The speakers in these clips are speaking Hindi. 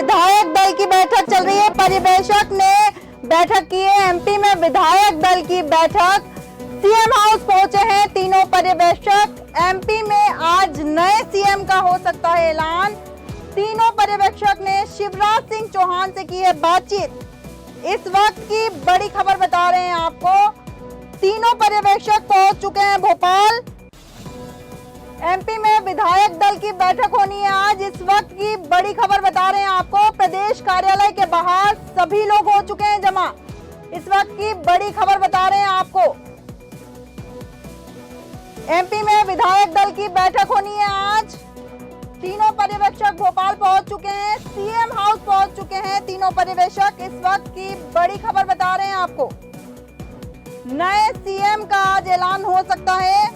विधायक दल की बैठक चल रही है। पर्यवेक्षक ने बैठक की है। एमपी में विधायक दल की बैठक, सीएम हाउस पहुंचे हैं तीनों पर्यवेक्षक। एमपी में आज नए सीएम का हो सकता है ऐलान। तीनों पर्यवेक्षक ने शिवराज सिंह चौहान से की है बातचीत। इस वक्त की बड़ी खबर बता रहे हैं आपको। तीनों पर्यवेक्षक पहुंच चुके हैं भोपाल। एमपी में विधायक दल की बैठक होनी है आज। इस वक्त की बड़ी खबर बता रहे हैं आपको। प्रदेश कार्यालय के बाहर सभी लोग हो चुके हैं जमा। इस वक्त की बड़ी खबर बता रहे हैं आपको। एमपी में विधायक दल की बैठक होनी है आज। तीनों पर्यवेक्षक भोपाल पहुंच चुके हैं। सीएम हाउस पहुंच चुके हैं तीनों पर्यवेक्षक। इस वक्त की बड़ी खबर बता रहे हैं आपको। नए सीएम का आज ऐलान हो सकता है।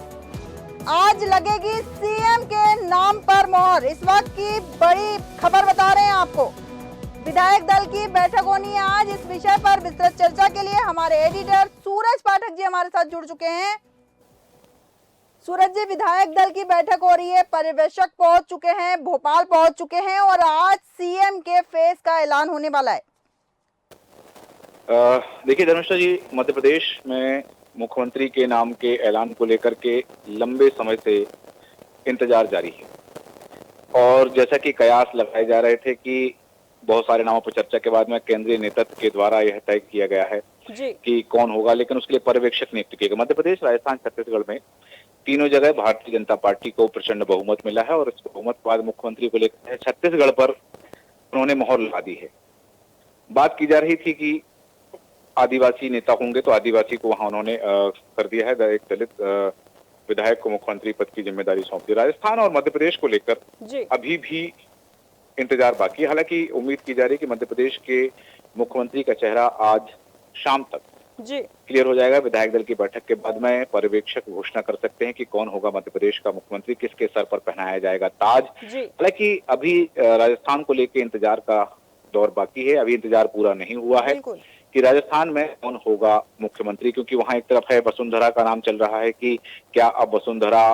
आज लगेगी सीएम के नाम पर मोहर। इस वक्त की बड़ी खबर बता रहे हैं आपको। विधायक दल की बैठक होनी है आज। इस विषय पर विस्तृत चर्चा के लिए हमारे एडिटर सूरज पाठक जी हमारे साथ जुड़ चुके हैं। सूरज जी, विधायक दल की बैठक हो रही है, पर्यवेक्षक पहुंच चुके हैं, भोपाल पहुंच चुके हैं और आज सीएम के फेस का ऐलान होने वाला है। देखिए धर्मेश जी, मध्य प्रदेश में मुख्यमंत्री के नाम के ऐलान को लेकर के लंबे समय से इंतजार जारी है और जैसा कि कयास लगाए जा रहे थे कि बहुत सारे नामों पर चर्चा के बाद में केंद्रीय नेतृत्व के द्वारा यह तय किया गया है कि कौन होगा, लेकिन उसके लिए पर्यवेक्षक नियुक्त किए गए। मध्य प्रदेश, राजस्थान, छत्तीसगढ़ में तीनों जगह भारतीय जनता पार्टी को प्रचंड बहुमत मिला है और इस बहुमत के बाद मुख्यमंत्री को लेकर छत्तीसगढ़ पर उन्होंने मोहर लगा दी है। बात की जा रही थी कि आदिवासी नेता होंगे तो आदिवासी को वहां उन्होंने कर दिया है। एक दलित विधायक को मुख्यमंत्री पद की जिम्मेदारी सौंप दी। राजस्थान और मध्य प्रदेश को लेकर अभी भी इंतजार बाकी है। हालांकि उम्मीद की जा रही है कि मध्य प्रदेश के मुख्यमंत्री का चेहरा आज शाम तक क्लियर हो जाएगा। विधायक दल की बैठक के बाद में पर्यवेक्षक घोषणा कर सकते हैं कि कौन होगा मध्य प्रदेश का मुख्यमंत्री, किसके सर पर पहनाया जाएगा ताज। हालांकि अभी राजस्थान को लेकर इंतजार का दौर बाकी है। अभी इंतजार पूरा नहीं हुआ है कि राजस्थान में कौन होगा मुख्यमंत्री, क्योंकि वहां एक तरफ है वसुंधरा का नाम चल रहा है कि क्या अब वसुंधरा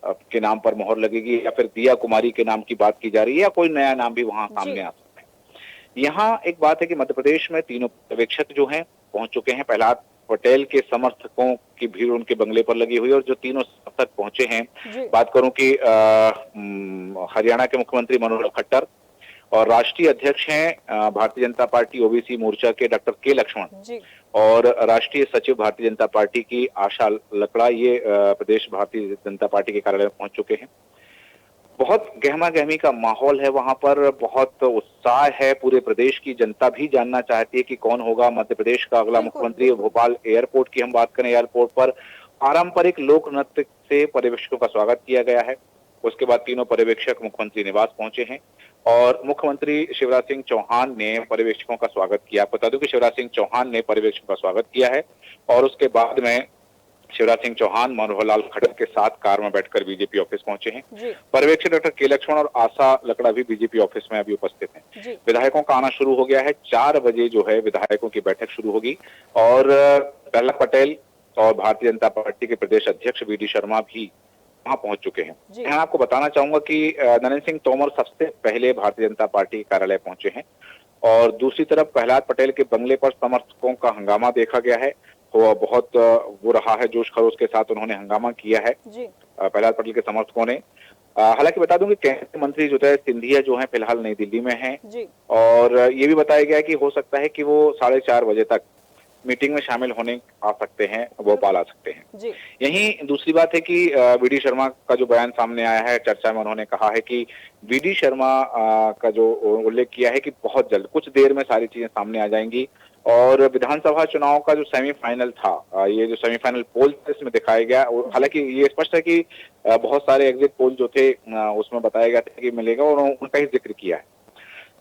के नाम पर मोहर लगेगी या फिर दिया कुमारी के नाम की बात की जा रही है या कोई नया नाम भी वहां सामने आ सकता है। यहाँ एक बात है कि मध्य प्रदेश में तीनों पर्यवेक्षक जो हैं पहुंच चुके हैं। प्रहलाद पटेल के समर्थकों की भीड़ उनके बंगले पर लगी हुई है और जो तीनों समर्थक पहुंचे हैं, बात करूं कि हरियाणा के मुख्यमंत्री मनोहर लाल खट्टर और राष्ट्रीय अध्यक्ष हैं भारतीय जनता पार्टी ओबीसी मोर्चा के डॉक्टर के लक्ष्मण और राष्ट्रीय सचिव भारतीय जनता पार्टी की आशा लकड़ा, ये प्रदेश भारतीय जनता पार्टी के कार्यालय में पहुंच चुके हैं। बहुत गहमा गहमी का माहौल है वहां पर, बहुत उत्साह है। पूरे प्रदेश की जनता भी जानना चाहती है कि कौन होगा मध्य प्रदेश का अगला मुख्यमंत्री। भोपाल एयरपोर्ट की हम बात करें, एयरपोर्ट पर पारंपरिक लोक नृत्य से पर्यवेक्षकों का स्वागत किया गया है। उसके बाद तीनों पर्यवेक्षक मुख्यमंत्री निवास पहुंचे हैं और मुख्यमंत्री शिवराज सिंह चौहान ने पर्यवेक्षकों का स्वागत किया। बता दूं कि शिवराज सिंह चौहान ने पर्यवेक्षकों का स्वागत किया है और उसके बाद में शिवराज सिंह चौहान मनोहर लाल खट्टर के साथ कार में बैठकर बीजेपी ऑफिस पहुंचे हैं। पर्यवेक्षक डॉक्टर के लक्ष्मण और आशा लकड़ा भी बीजेपी ऑफिस में अभी उपस्थित हैं। विधायकों का आना शुरू हो गया है। 4 बजे जो है विधायकों की बैठक शुरू होगी और प्रहलाद पटेल और भारतीय जनता पार्टी के प्रदेश अध्यक्ष वी.डी. शर्मा भी वहां पहुंच चुके हैं। यहाँ आपको बताना चाहूंगा कि नरेंद्र सिंह तोमर सबसे पहले भारतीय जनता पार्टी कार्यालय पहुंचे हैं और दूसरी तरफ प्रहलाद पटेल के बंगले पर समर्थकों का हंगामा देखा गया है। वो बहुत वो रहा है, जोश खरोश के साथ उन्होंने हंगामा किया है प्रहलाद पटेल के समर्थकों ने। हालांकि बता दूं कि केंद्रीय मंत्री जो है सिंधिया जो है फिलहाल नई दिल्ली में हैं और ये भी बताया गया है कि हो सकता है कि वो 4:30 बजे तक मीटिंग में शामिल होने आ सकते हैं, भोपाल आ सकते हैं। यहीं दूसरी बात है कि वी.डी. शर्मा का जो बयान सामने आया है चर्चा में, उन्होंने कहा है कि वी.डी. शर्मा का जो उल्लेख किया है कि बहुत जल्द कुछ देर में सारी चीजें सामने आ जाएंगी और विधानसभा चुनाव का जो सेमीफाइनल था, ये जो सेमीफाइनल पोल इसमें दिखाया गया। हालांकि ये स्पष्ट है कि बहुत सारे एग्जिट पोल जो थे उसमें बताया गया था कि मिलेगा और उनका ही जिक्र किया है।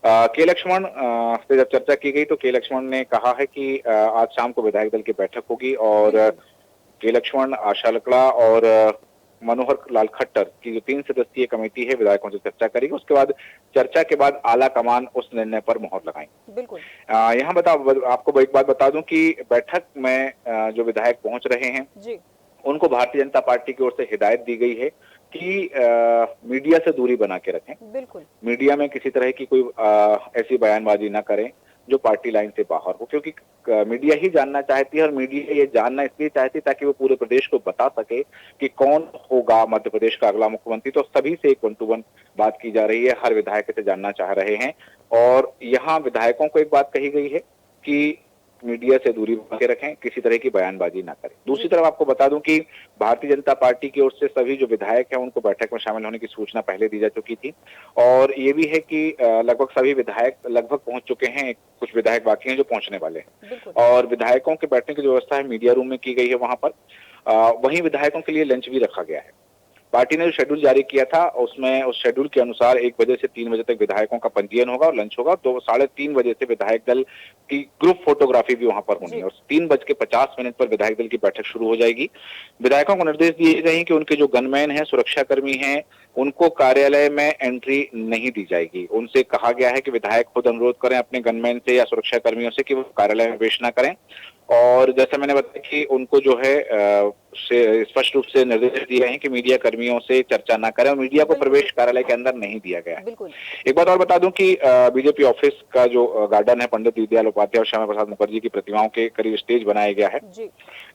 के लक्ष्मण से जब चर्चा की गई तो के लक्ष्मण ने कहा है कि आज शाम को विधायक दल की बैठक होगी और के लक्ष्मण, आशा लकड़ा और मनोहर लाल खट्टर की जो 3 सदस्यीय कमेटी है विधायकों से चर्चा करेगी। उसके बाद चर्चा के बाद आला कमान उस निर्णय पर मोहर लगाएंगे। बिल्कुल। यहाँ आपको एक बात बता दूं कि बैठक में जो विधायक पहुंच रहे हैं उनको भारतीय जनता पार्टी की ओर से हिदायत दी गई है कि मीडिया से दूरी बना के रखें। बिल्कुल। मीडिया में किसी तरह की कोई ऐसी बयानबाजी ना करें जो पार्टी लाइन से बाहर हो, क्योंकि मीडिया ही जानना चाहती है और मीडिया ये जानना इसलिए चाहती है ताकि वो पूरे प्रदेश को बता सके कि कौन होगा मध्य प्रदेश का अगला मुख्यमंत्री। तो सभी से एक 1 to 1 बात की जा रही है, हर विधायक से जानना चाह रहे हैं और यहाँ विधायकों को एक बात कही गई है कि मीडिया से दूरी बना के रखें, किसी तरह की बयानबाजी ना करें। दूसरी तरफ आपको बता दूं कि भारतीय जनता पार्टी की ओर से सभी जो विधायक हैं उनको बैठक में शामिल होने की सूचना पहले दी जा चुकी थी और ये भी है कि लगभग सभी विधायक लगभग पहुंच चुके हैं, कुछ विधायक बाकी हैं जो पहुंचने वाले हैं और विधायकों के बैठने की जो व्यवस्था है मीडिया रूम में की गई है वहां पर। वहीं विधायकों के लिए लंच भी रखा गया है। पार्टी ने जो शेड्यूल जारी किया था उसमें उस शेड्यूल के अनुसार 1 बजे से 3 बजे तक विधायकों का पंजीयन होगा और लंच होगा। तो 3:30 बजे से विधायक दल की ग्रुप फोटोग्राफी भी वहां पर होनी है और 3:50 पर विधायक दल की बैठक शुरू हो जाएगी। विधायकों को निर्देश दिए गए हैं कि उनके जो गनमैन हैं, सुरक्षाकर्मी हैं, उनको कार्यालय में एंट्री नहीं दी जाएगी। उनसे कहा गया है कि विधायक खुद अनुरोध करें अपने गनमैन से या सुरक्षाकर्मियों से कि वो कार्यालय में प्रवेश न करें और जैसा मैंने बताया कि उनको जो है स्पष्ट रूप से निर्देश दिए गए हैं कि मीडिया कर्मियों से चर्चा ना करें और मीडिया को प्रवेश कार्यालय के अंदर नहीं दिया गया है। एक बात और बता दूं कि बीजेपी ऑफिस का जो गार्डन है पंडित दीनदयाल उपाध्याय और श्यामा प्रसाद मुखर्जी की प्रतिमाओं के करीब स्टेज बनाया गया है।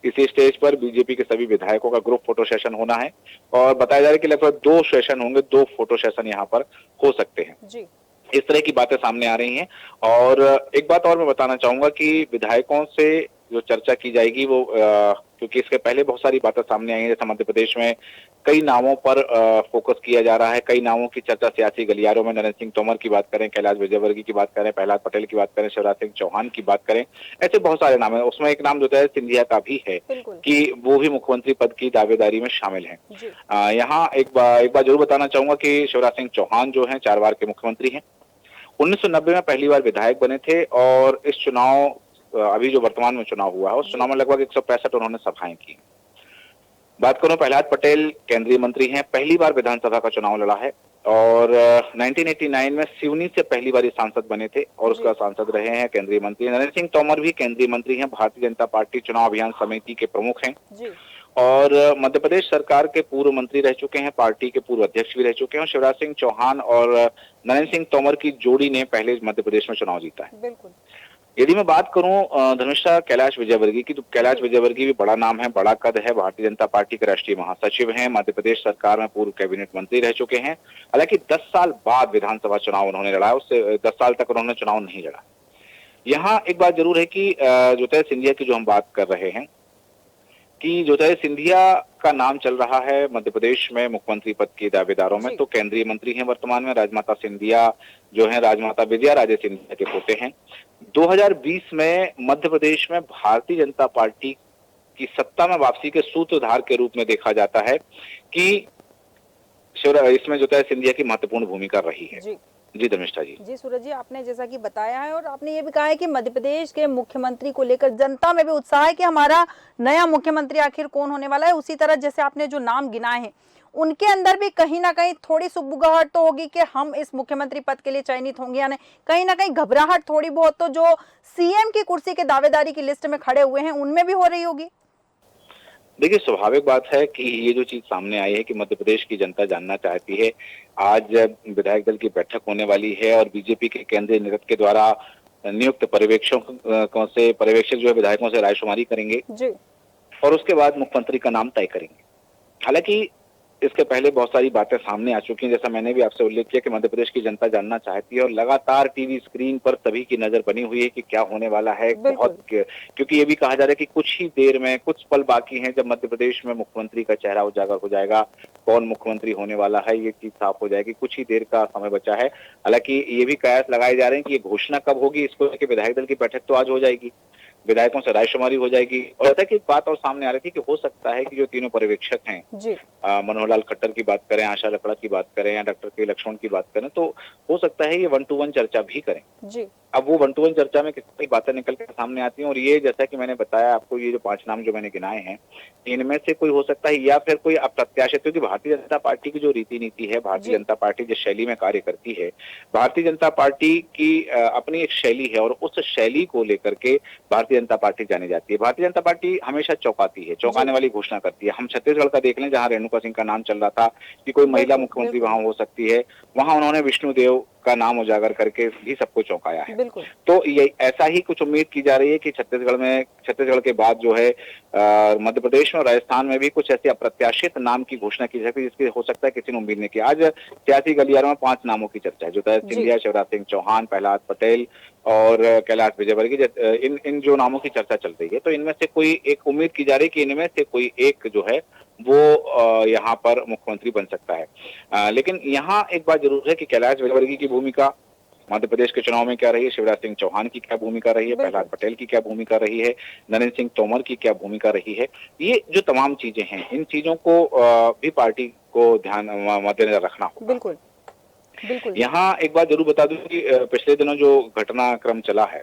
इसी स्टेज पर बीजेपी के सभी विधायकों का ग्रुप फोटो सेशन होना है और बताया जा रहा है कि लगभग 2 सेशन होंगे, 2 फोटो सेशन यहाँ पर हो सकते हैं। इस तरह की बातें सामने आ रही हैं और एक बात और मैं बताना चाहूंगा कि विधायकों से जो चर्चा की जाएगी वो क्योंकि इसके पहले बहुत सारी बातें सामने आई हैं, जैसे मध्य प्रदेश में कई नामों पर फोकस किया जा रहा है, कई नामों की चर्चा सियासी गलियारों में नरेंद्र सिंह तोमर की बात करें, कैलाश विजयवर्गीय की बात करें, प्रहलाद पटेल की बात करें, शिवराज सिंह चौहान की बात करें, ऐसे बहुत सारे नाम है। उसमें एक नाम जो है सिंधिया का भी है कि वो भी मुख्यमंत्री पद की दावेदारी में शामिल है। यहाँ एक बार जरूर बताना चाहूंगा कि शिवराज सिंह चौहान जो है 4 बार के मुख्यमंत्री हैं, 1990 में पहली बार विधायक बने थे और इस चुनाव अभी जो वर्तमान में चुनाव हुआ है उस चुनाव में लगभग 165 उन्होंने सभाएं की। बात करूं प्रहलाद पटेल केंद्रीय मंत्री हैं, पहली बार विधानसभा का चुनाव लड़ा है और 1989 में सिवनी से पहली बार सांसद बने थे और उसका सांसद रहे हैं, केंद्रीय मंत्री। नरेंद्र सिंह तोमर भी केंद्रीय मंत्री हैं, भारतीय जनता पार्टी चुनाव अभियान समिति के प्रमुख हैं और मध्य प्रदेश सरकार के पूर्व मंत्री रह चुके हैं, पार्टी के पूर्व अध्यक्ष भी रह चुके हैं और शिवराज सिंह चौहान और नरेंद्र सिंह तोमर की जोड़ी ने पहले मध्य प्रदेश में चुनाव जीता है। यदि मैं बात करूं धर्मिष्ठा कैलाश विजयवर्गीय की, तो कैलाश विजयवर्गीय भी बड़ा नाम है, बड़ा कद है, भारतीय जनता पार्टी के राष्ट्रीय महासचिव हैं, मध्य प्रदेश सरकार में पूर्व कैबिनेट मंत्री रह चुके हैं। हालांकि 10 साल बाद विधानसभा चुनाव उन्होंने लड़ा, उससे 10 साल तक उन्होंने चुनाव नहीं लड़ा। यहाँ एक बात जरूर है कि ज्योतिरादित्य सिंधिया की जो हम बात कर रहे हैं कि ज्योतिरादित्य सिंधिया का नाम चल रहा है मध्य प्रदेश में मुख्यमंत्री पद के दावेदारों में, तो केंद्रीय मंत्री हैं वर्तमान में। राजमाता सिंधिया जो है राजमाता विजया राजे सिंधिया के पोते हैं। 2020 में मध्य प्रदेश में भारतीय जनता पार्टी की सत्ता में वापसी के सूत्रधार के रूप में देखा जाता है कि इसमें ज्योतिरादित्य सिंधिया की महत्वपूर्ण भूमिका रही है। जी धर्मिष्ठा जी। सूरज जी, आपने जैसा कि बताया है और आपने ये भी कहा है कि मध्य प्रदेश के मुख्यमंत्री को लेकर जनता में भी उत्साह है कि हमारा नया मुख्यमंत्री आखिर कौन होने वाला है। उसी तरह जैसे आपने जो नाम गिनाए हैं उनके अंदर भी कहीं ना कहीं थोड़ी सुगबुगाहट तो होगी कि हम इस मुख्यमंत्री पद के लिए चयनित होंगे या नहीं, कहीं ना कहीं घबराहट थोड़ी बहुत तो जो सीएम की कुर्सी के दावेदारी की लिस्ट में खड़े हुए हैं उनमें भी हो रही होगी। देखिए, स्वाभाविक बात है कि ये जो चीज सामने आई है कि मध्य प्रदेश की जनता जानना चाहती है। आज विधायक दल की बैठक होने वाली है और बीजेपी के केंद्रीय नेतृत्व के द्वारा नियुक्त पर्यवेक्षक जो है विधायकों से रायशुमारी करेंगे और उसके बाद मुख्यमंत्री का नाम तय करेंगे। हालांकि इसके पहले बहुत सारी बातें सामने आ चुकी हैं, जैसा मैंने भी आपसे उल्लेख किया कि मध्य प्रदेश की जनता जानना चाहती है और लगातार टीवी स्क्रीन पर सभी की नजर बनी हुई है कि क्या होने वाला है। बहुत क्योंकि ये भी कहा जा रहा है कि कुछ ही देर में, कुछ पल बाकी हैं जब मध्य प्रदेश में मुख्यमंत्री का चेहरा उजागर हो जाएगा, कौन मुख्यमंत्री होने वाला है ये चीज साफ हो जाएगी। कुछ ही देर का समय बचा है। हालांकि ये भी कयास लगाए जा रहे हैं कि ये घोषणा कब होगी, इसको लेकर विधायक दल की बैठक तो आज हो जाएगी, विधायकों से रायशुमारी हो जाएगी। और ऐसा कि एक बात और सामने आ रही थी कि हो सकता है कि जो तीनों पर्यवेक्षक हैं, मनोहर लाल खट्टर की बात करें, आशा लकड़ा की बात करें या डॉक्टर के लक्ष्मण की बात करें, तो हो सकता है ये 1 to 1 चर्चा भी करें। अब वो 1 to 1 चर्चा में कितनी बातें निकल कर सामने आती हैं और ये जैसा कि मैंने बताया आपको, ये जो 5 नाम जो मैंने गिनाए हैं इनमें से कोई हो सकता है या फिर कोई अप्रत्याशित, क्योंकि भारतीय जनता पार्टी की जो रीति नीति है, भारतीय जनता पार्टी जिस शैली में कार्य करती है, भारतीय जनता पार्टी की अपनी एक शैली है और उस शैली को लेकर के भारतीय भारतीय जनता पार्टी जानी जाती है। भारतीय जनता पार्टी हमेशा चौंकाती है, चौंकाने वाली घोषणा करती है। हम छत्तीसगढ़ का देख लें, जहां रेणुका सिंह का नाम चल रहा था कि कोई महिला मुख्यमंत्री वहां हो सकती है, वहां उन्होंने विष्णुदेव का नाम उजागर करके भी सबको चौंकाया है। तो ये ऐसा ही कुछ उम्मीद की जा रही है कि छत्तीसगढ़ के बाद जो है मध्य प्रदेश में और राजस्थान में भी कुछ ऐसे अप्रत्याशित नाम की घोषणा की जाएगी जिसकी हो सकता है किसी ने उम्मीद नहीं की। आज सियासी गलियारों में 5 नामों की चर्चा है, ज्योतिरादित्य सिंधिया, शिवराज सिंह चौहान, प्रहलाद पटेल और कैलाश विजयवर्गीय। इन जो नामों की चर्चा चल रही है, तो इनमें से कोई एक उम्मीद की जा रही है कि इनमें से कोई एक जो है वो यहाँ पर मुख्यमंत्री बन सकता है। लेकिन यहाँ एक बात जरूर है कि कैलाश विजयवर्गीय की भूमिका मध्य प्रदेश के चुनाव में क्या रही है, शिवराज सिंह चौहान की क्या भूमिका रही है, प्रहलाद पटेल की क्या भूमिका रही है, नरेंद्र सिंह तोमर की क्या भूमिका रही है, ये जो तमाम चीजें हैं, इन चीजों को भी पार्टी को ध्यान मद्देनजर रखना होगा। बिल्कुल। यहाँ एक बात जरूर बता दूं कि पिछले दिनों जो घटनाक्रम चला है,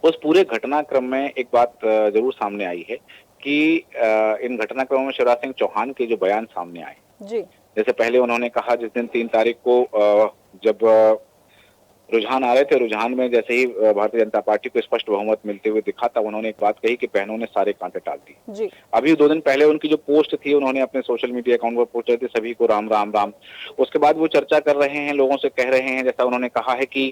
उस पूरे घटनाक्रम में एक बात जरूर सामने आई है कि इन घटनाक्रमों में शिवराज सिंह चौहान के जो बयान सामने आए, जैसे पहले उन्होंने कहा जिस दिन 3 तारीख को जब रुझान आ रहे थे, रुझान में जैसे ही भारतीय जनता पार्टी को स्पष्ट बहुमत मिलते हुए दिखा, तब उन्होंने एक बात कही कि बहनों ने सारे कांटे टाल दिए। अभी 2 दिन पहले उनकी जो पोस्ट थी, उन्होंने अपने सोशल मीडिया अकाउंट पर पोस्ट थी, सभी को राम राम राम। उसके बाद वो चर्चा कर रहे हैं, लोगों से कह रहे हैं, जैसा उन्होंने कहा है कि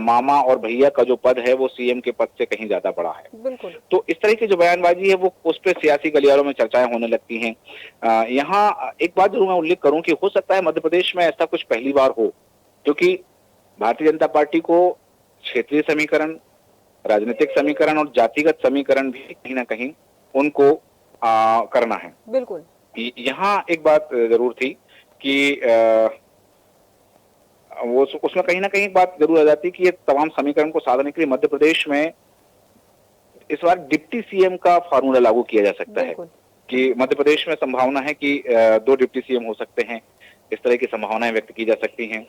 मामा और भैया का जो पद है वो सीएम के पद से कहीं ज्यादा बड़ा है। तो इस तरह की जो बयानबाजी है वो उस पर सियासी गलियारों में चर्चाएं होने लगती हैं। यहाँ एक बात जरूर मैं उल्लेख करूं कि हो सकता है मध्य प्रदेश में ऐसा कुछ पहली बार हो, क्योंकि भारतीय जनता पार्टी को क्षेत्रीय समीकरण, राजनीतिक समीकरण और जातिगत समीकरण भी कहीं ना कहीं उनको करना है। बिल्कुल। यहाँ एक बात जरूर थी कि वो उसमें कहीं ना कहीं बात जरूर आ जाती कि ये तमाम समीकरण को साधने के लिए मध्य प्रदेश में इस बार डिप्टी सीएम का फॉर्मूला लागू किया जा सकता है कि मध्य प्रदेश में संभावना है कि 2 डिप्टी सीएम हो सकते हैं, इस तरह की संभावनाएं व्यक्त की जा सकती हैं।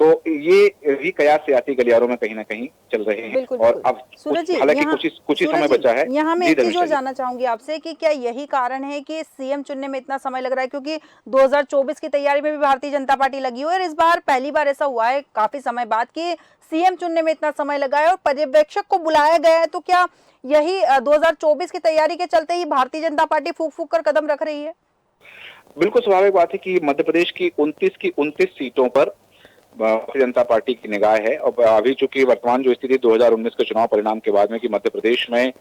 तो ये भी कयास सियासी गलियारों में कहीं ना कहीं चल रहे हैं। और अब हालांकि कुछ ही समय बचा है। यहाँ मैं एक चीज और जानना चाहूंगी आपसे कि क्या यही कारण है कि सीएम चुनने में इतना समय लग रहा है, क्योंकि 2024 की तैयारी में भी भारतीय जनता पार्टी लगी हुई है और इस बार पहली बार ऐसा हुआ है काफी समय बाद कि सीएम चुनने में इतना समय लगा है और पर्यवेक्षक को बुलाया गया है। तो क्या यही 2024 की तैयारी के चलते ही भारतीय जनता पार्टी फूंक फूंक कर कदम रख रही है? बिल्कुल स्वाभाविक बात है कि मध्य प्रदेश की 29 सीटों पर भारतीय जनता पार्टी की निगाह है। और अभी चूंकि वर्तमान जो स्थिति 2019 के चुनाव परिणाम के बाद में कि मध्य प्रदेश में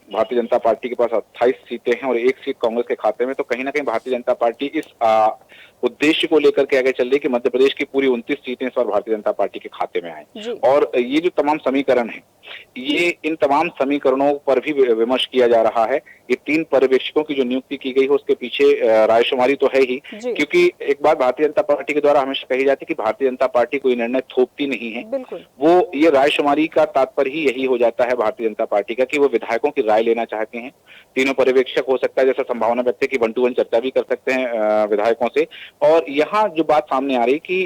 भारतीय जनता पार्टी के पास 28 सीटें हैं और 1 सीट कांग्रेस के खाते में, तो कहीं ना कहीं भारतीय जनता पार्टी इस उद्देश्य को लेकर के आगे चल रही है कि मध्य प्रदेश की पूरी 29 सीटें इस बार भारतीय जनता पार्टी के खाते में आए। और ये जो तमाम समीकरण है, ये इन तमाम समीकरणों पर भी विमर्श किया जा रहा है। ये 3 पर्यवेक्षकों की जो नियुक्ति की गई है उसके पीछे रायशुमारी तो है ही, क्योंकि एक बात भारतीय जनता पार्टी के द्वारा हमेशा कही जाती है कि भारतीय जनता पार्टी कोई निर्णय थोपती नहीं है। वो ये रायशुमारी का तात्पर्य ही यही हो जाता है भारतीय जनता पार्टी का कि वो विधायकों की राय लेना चाहते हैं। 3 पर्यवेक्षक हो सकता है, जैसा संभावना व्यक्त है कि 1 to 1 चर्चा भी कर सकते हैं विधायकों से। और यहाँ जो बात सामने आ रही कि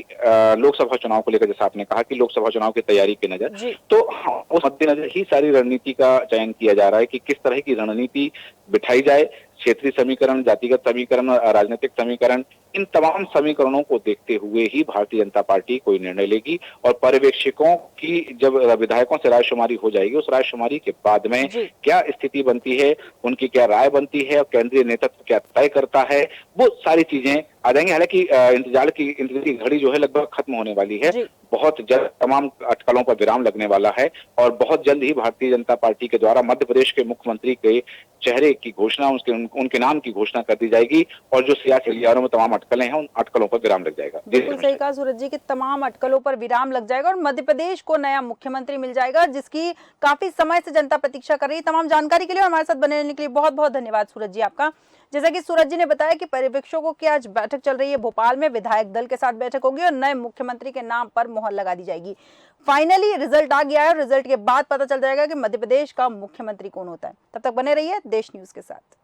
लोकसभा चुनाव को लेकर, जैसा आपने कहा कि लोकसभा चुनाव की तैयारी के नजर, तो उस मद्देनजर ही सारी रणनीति का चयन किया जा रहा है कि किस तरह की रणनीति बिठाई जाए। क्षेत्रीय समीकरण, जातिगत समीकरण, राजनीतिक समीकरण, इन तमाम समीकरणों को देखते हुए ही भारतीय जनता पार्टी कोई निर्णय लेगी। और पर्यवेक्षकों की जब विधायकों से रायशुमारी हो जाएगी, उस रायशुमारी के बाद में क्या स्थिति बनती है, उनकी क्या राय बनती है और केंद्रीय नेतृत्व क्या तय करता है, वो सारी चीजें आ जाएंगी। हालांकि इंतजार की घड़ी जो है लगभग खत्म होने वाली है। बहुत जल्द तमाम अटकलों पर विराम लगने वाला है और बहुत जल्द ही भारतीय जनता पार्टी के द्वारा मध्य प्रदेश के मुख्यमंत्री के चेहरे की घोषणा, उनके नाम की घोषणा कर दी जाएगी और जो सियासी गलियारों में तमाम अटकलें हैं, उन अटकलों पर विराम लग जाएगा। बिल्कुल सही कहा सूरज जी कि तमाम अटकलों पर विराम लग जाएगा और मध्य प्रदेश को नया मुख्यमंत्री मिल जाएगा, जिसकी काफी समय से जनता प्रतीक्षा कर रही है। तमाम जानकारी के लिए हमारे साथ बने रहने के लिए बहुत बहुत धन्यवाद सूरज जी आपका। जैसा कि सूरज जी ने बताया कि पर्यवेक्षकों की आज बैठक चल रही है भोपाल में, विधायक दल के साथ बैठक होगी और नए मुख्यमंत्री के नाम पर मोहर लगा दी जाएगी। फाइनली रिजल्ट आ गया है और रिजल्ट के बाद पता चल जाएगा कि मध्य प्रदेश का मुख्यमंत्री कौन होता है। तब तक बने रहिए देश न्यूज के साथ।